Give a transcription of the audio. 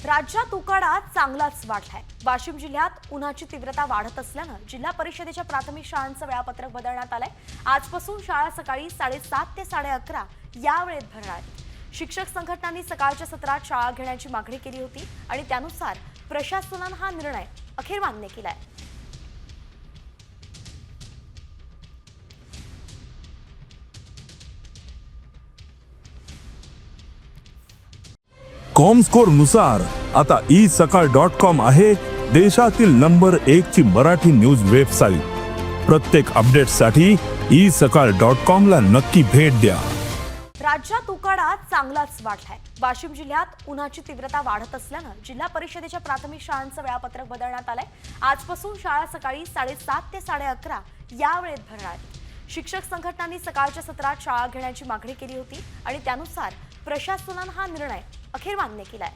राज्यात उकाडा चांगलाच वाढलाय। वाशिम जिल्ह्यात उन्हाची तीव्रता वाढत असल्यानं जिल्हा परिषदेच्या प्राथमिक शाळांचं वेळापत्रक बदलण्यात आलंय। आजपासून शाळा सकाळी 7:30 ते 11:30 या वेळेत भरणार आहेत। शिक्षक संघटनांनी सकाळच्या सत्रात शाळा घेण्याची मागणी केली होती आणि त्यानुसार प्रशासनानं हा निर्णय अखेर मान्य केलाय। कॉमस्कोर नुसार आता isakal.com आहे देशातील नंबर 1 ची मराठी न्यूज वेबसाईट। प्रत्येक अपडेटसाठी isakal.com ला नक्की भेट द्या। राज्यात उकाडा चांगलाच वाढलाय। वाशिम जिल्ह्यात उन्हाची तीव्रता वाढत असल्यानं जिल्हा परिषदेच्या प्राथमिक शाळांचं वेळापत्रक बदलण्यात आलंय। आजपासून शाळा सकाळी 7:30 ते 11:30 या वेळेत भरणार आहेत। शिक्षक संघटनांनी सकाळच्या सत्रात शाळा घेण्याची मागणी केली होती आणि त्यानुसार प्रशासनानं हा निर्णय अखेर मान्य केलाय।